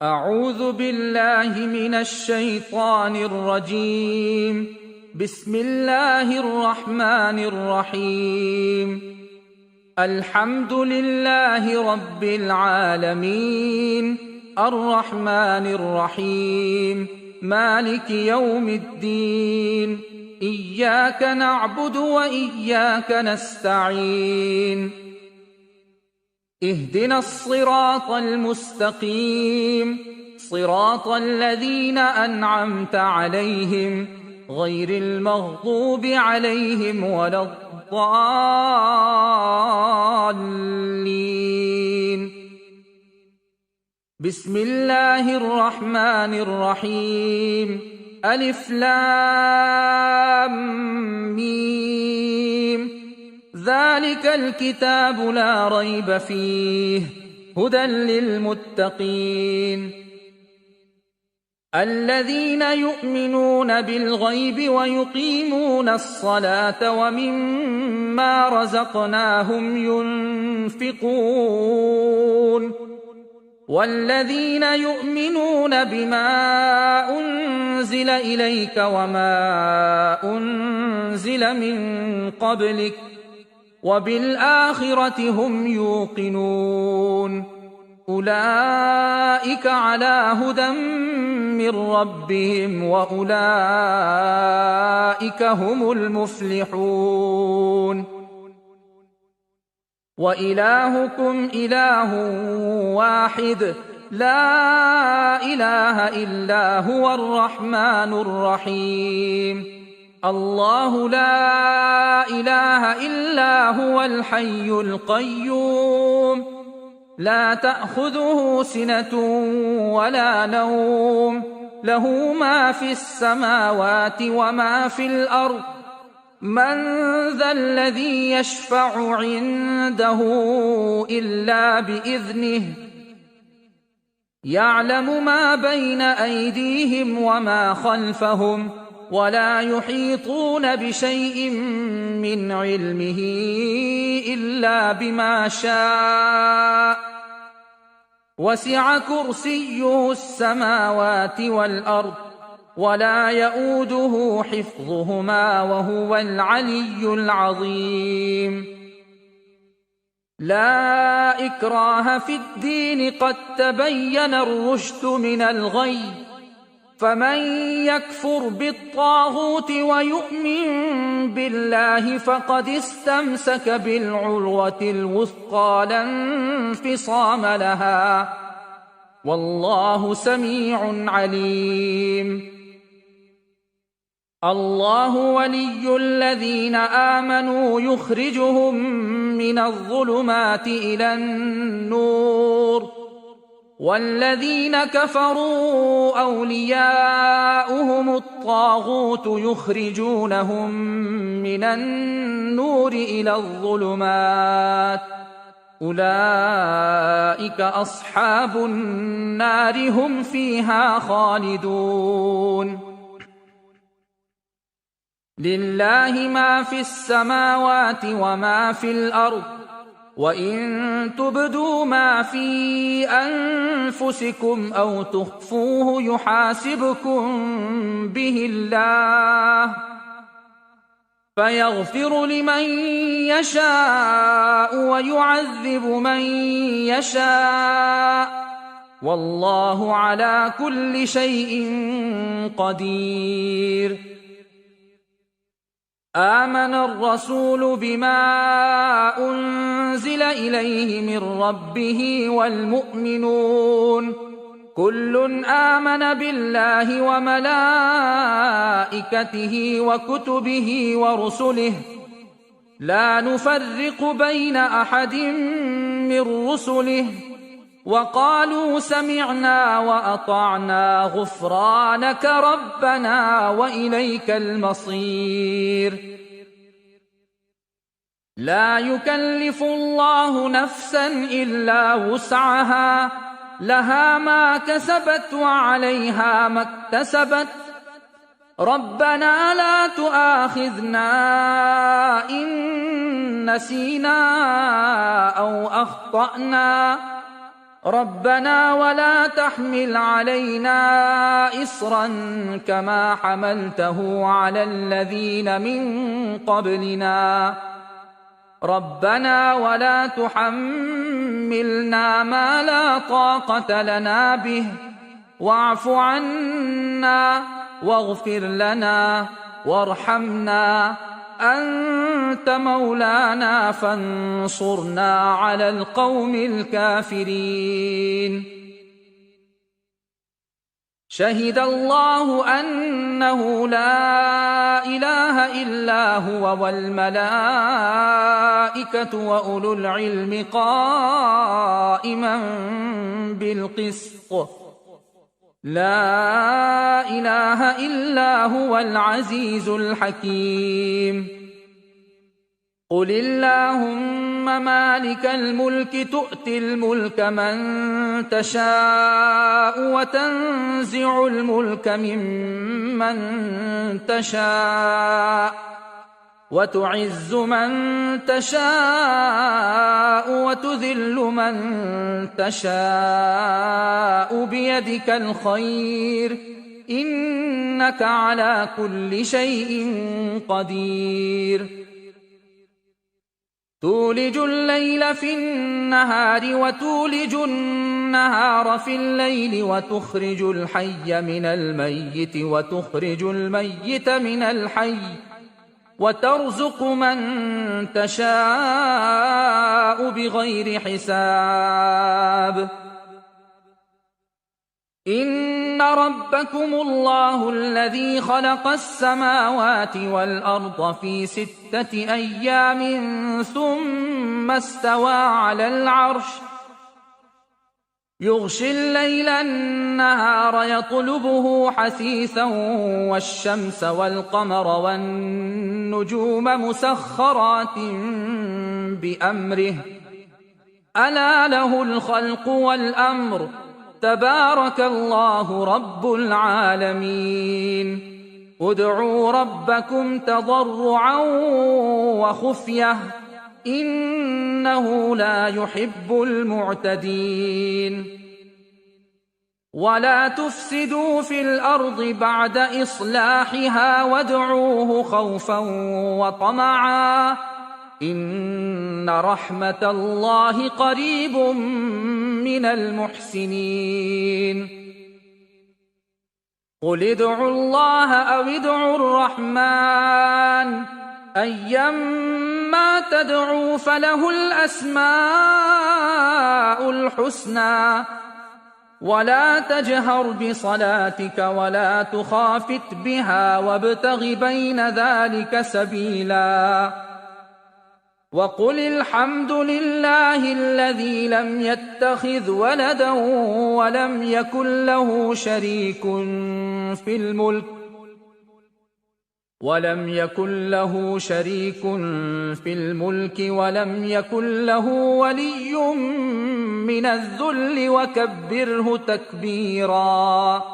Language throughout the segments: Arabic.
أعوذ بالله من الشيطان الرجيم. بسم الله الرحمن الرحيم. الحمد لله رب العالمين، الرحمن الرحيم، مالك يوم الدين، إياك نعبد وإياك نستعين. اهدنا الصراط المستقيم، صراط الذين أنعمت عليهم غير المغضوب عليهم ولا الضالين. بسم الله الرحمن الرحيم. ألف لام ميم. ذلك الكتاب لا ريب فيه هدى للمتقين الذين يؤمنون بالغيب ويقيمون الصلاة ومما رزقناهم ينفقون والذين يؤمنون بما أنزل إليك وما أنزل من قبلك وبالآخرة هم يوقنون أولئك على هدى من ربهم وأولئك هم المفلحون. وإلهكم إله واحد لا إله إلا هو الرحمن الرحيم. الله لا إله إلا هو الحي القيوم لا تأخذه سنة ولا نوم له ما في السماوات وما في الأرض من ذا الذي يشفع عنده إلا بإذنه يعلم ما بين أيديهم وما خلفهم ولا يحيطون بشيء من علمه إلا بما شاء وسع كرسيه السماوات والأرض ولا يؤوده حفظهما وهو العلي العظيم. لا إكراه في الدين قد تبين الرشد من الغي فمن يكفر بالطاغوت ويؤمن بالله فقد استمسك بالعروة الوثقى لا انفصام لها والله سميع عليم. الله ولي الذين آمنوا يخرجهم من الظلمات إلى النور والذين كفروا أولياؤهم الطاغوت يخرجونهم من النور إلى الظلمات أولئك أصحاب النار هم فيها خالدون. لله ما في السماوات وما في الأرض وإن تبدوا ما في أنفسكم أو تخفوه يحاسبكم به الله فيغفر لمن يشاء ويعذب من يشاء والله على كل شيء قدير. آمن الرسول بما أنزل إليه من ربه والمؤمنون كل آمن بالله وملائكته وكتبه ورسله لا نفرق بين أحد من رسله وقالوا سمعنا وأطعنا غفرانك ربنا وإليك المصير. لا يكلف الله نفسا إلا وسعها لها ما كسبت وعليها ما اكتسبت ربنا لا تؤاخذنا إن نسينا أو أخطأنا ربنا ولا تحمل علينا إصرا كما حملته على الذين من قبلنا ربنا ولا تحملنا ما لا طاقة لنا به واعف عنا واغفر لنا وارحمنا أنت مولانا فانصرنا على القوم الكافرين. شهد الله أنه لا إله إلا هو والملائكة وأولو العلم قائما بالقسط لا إله إلا هو العزيز الحكيم. قل اللهم مالك الملك تؤتي الملك من تشاء وتنزع الملك ممن تشاء وتعز من تشاء وتذل من تشاء بيدك الخير إنك على كل شيء قدير. تولج الليل في النهار وتولج النهار في الليل وتخرج الحي من الميت وتخرج الميت من الحي وترزق من تشاء بغير حساب. إن ربكم الله الذي خلق السماوات والأرض في 6 أيام ثم استوى على العرش يغشي الليل النهار يطلبه حثيثا والشمس والقمر والنجوم مسخرات بأمره ألا له الخلق والأمر تبارك الله رب العالمين. ادعوا ربكم تضرعا وخفية إنه لا يحب المعتدين. ولا تفسدوا في الأرض بعد إصلاحها وادعوه خوفا وطمعا إن رحمة الله قريب من المحسنين. قل ادعوا الله أو ادعوا الرحمن أيما تدعوا فله الأسماء الحسنى ولا تجهر بصلاتك ولا تخافت بها وابتغ بين ذلك سبيلا. وقل الحمد لله الذي لم يتخذ ولدا ولم يكن له شريك في الملك ولم يكن له ولي من الذل وكبره تكبيرا.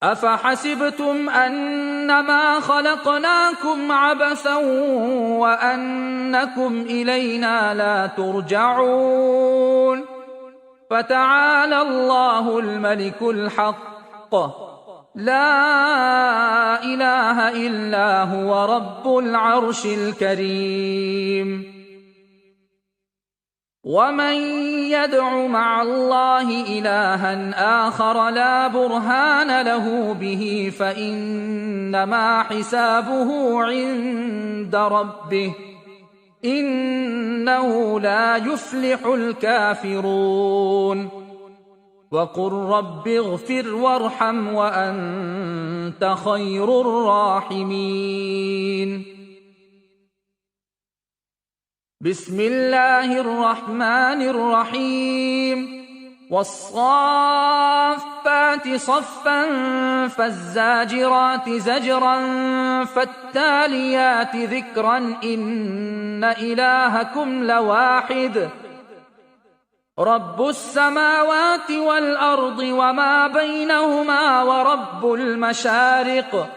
أفحسبتم أنما خلقناكم عبثا وأنكم إلينا لا ترجعون فتعالى الله الملك الحق لا إله إلا هو رب العرش الكريم. ومن يدع مع الله إلها آخر لا برهان له به فإنما حسابه عند ربه إنه لا يفلح الكافرون. وقل رب اغفر وارحم وأنت خير الراحمين. بسم الله الرحمن الرحيم. والصافات صفا فالزاجرات زجرا فالتاليات ذكرا إن إلهكم لواحد رب السماوات والأرض وما بينهما ورب المشارق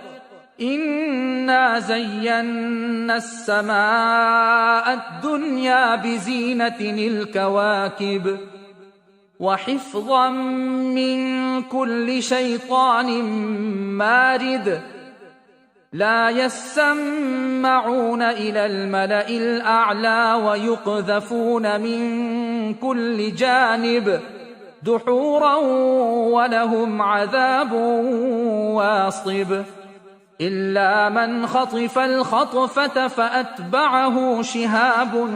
إنا زينا السماء الدنيا بزينة الكواكب وحفظا من كل شيطان مارد لا يسمعون إلى الملأ الأعلى ويقذفون من كل جانب دحورا ولهم عذاب واصب إلا من خطف الخطفة فأتبعه شهاب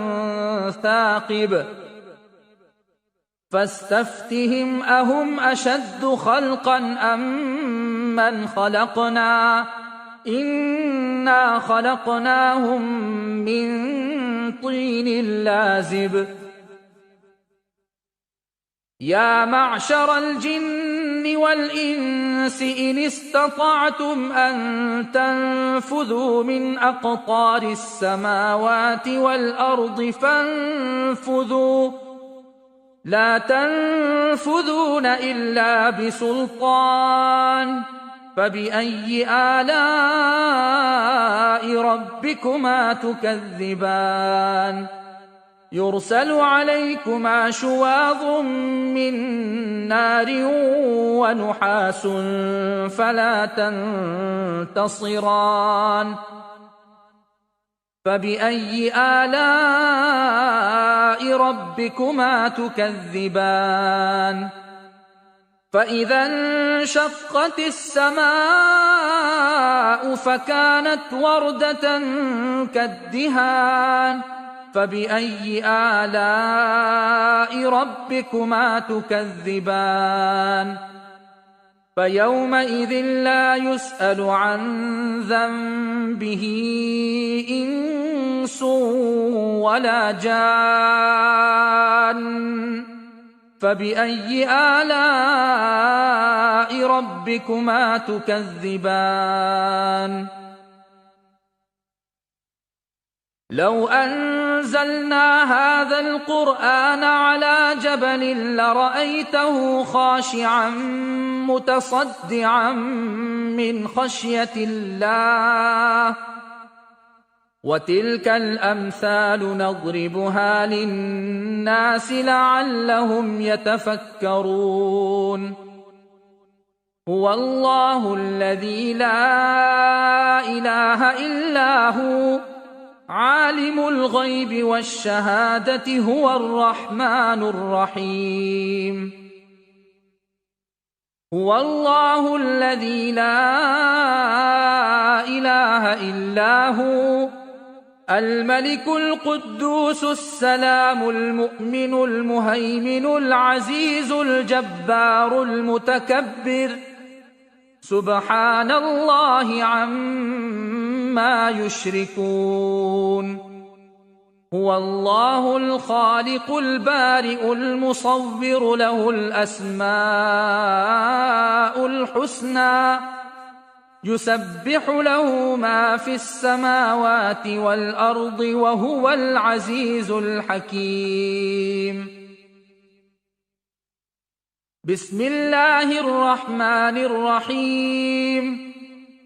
ثاقب فاستفتهم أهم أشد خلقا أم من خلقنا إنا خلقناهم من طين لازب يا معشر الجن والإنس إن استطعتم أن تنفذوا من أقطار السماوات والأرض فانفذوا لا تنفذون إلا بسلطان فبأي آلاء ربكما تكذبان يرسل عليكما شواظ من نار ونحاس فلا تنتصران فبأي آلاء ربكما تكذبان فإذا انشقت السماء فكانت وردة كالدهان فبأي آلاء ربكما تكذبان فيومئذ لا يسأل عن ذنبه إنس ولا جان فبأي آلاء ربكما تكذبان لو أنزلنا هذا القرآن على جبل لرأيته خاشعا متصدعا من خشية الله وتلك الأمثال نضربها للناس لعلهم يتفكرون هو الله الذي لا إله إلا هو عالم الغيب والشهادة هو الرحمن الرحيم هو الله الذي لا إله إلا هو الملك القدوس السلام المؤمن المهيمن العزيز الجبار المتكبر سبحان الله عما يشركون هو الله الخالق البارئ المصور له الأسماء الحسنى يسبح له ما في السماوات والأرض وهو العزيز الحكيم بسم الله الرحمن الرحيم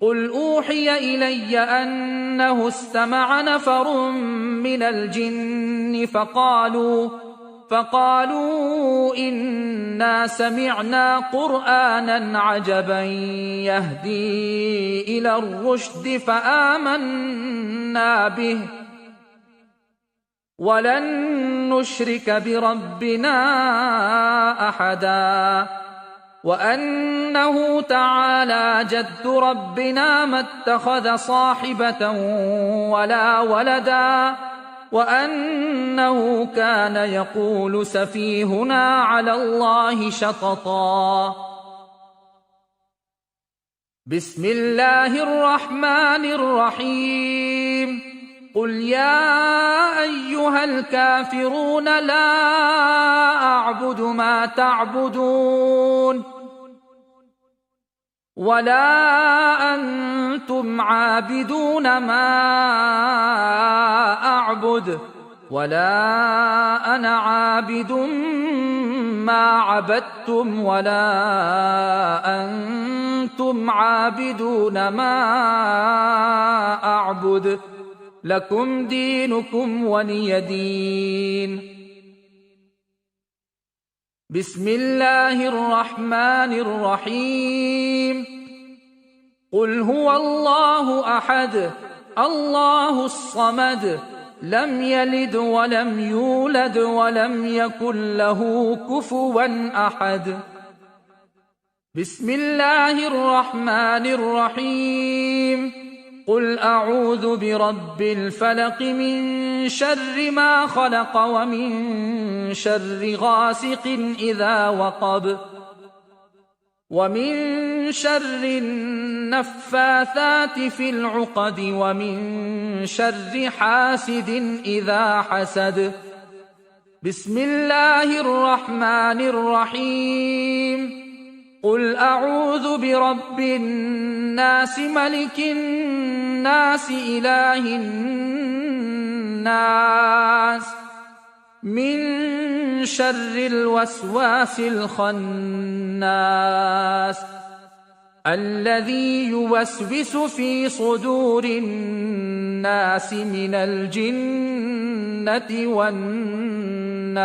قل أوحي إلي أنه استمع نفر من الجن فقالوا إنا سمعنا قرآنا عجبا يهدي إلى الرشد فآمنا به ولن نشرك بربنا أحدا وأنه تعالى جد ربنا ما اتخذ صاحبة ولا ولدا وأنه كان يقول سفيهنا على الله شططا بسم الله الرحمن الرحيم قل يا أيها الكافرون لا أعبد ما تعبدون ولا أنتم عابدون ما أعبد ولا أنا عابد ما عبدتم ولا أنتم عابدون ما أعبد لكم دينكم ولي دين. بسم الله الرحمن الرحيم. قل هو الله أحد الله الصمد لم يلد ولم يولد ولم يكن له كفوا أحد. بسم الله الرحمن الرحيم. قل أعوذ برب الفلق من شر ما خلق ومن شر غاسق إذا وقب ومن شر النفاثات في العقد ومن شر حاسد إذا حسد. بسم الله الرحمن الرحيم. قل أعوذ برب الناس ملك الناس إله الناس من شر الوسواس الخناس الذي يوسوس في صدور الناس من الجنة والناس.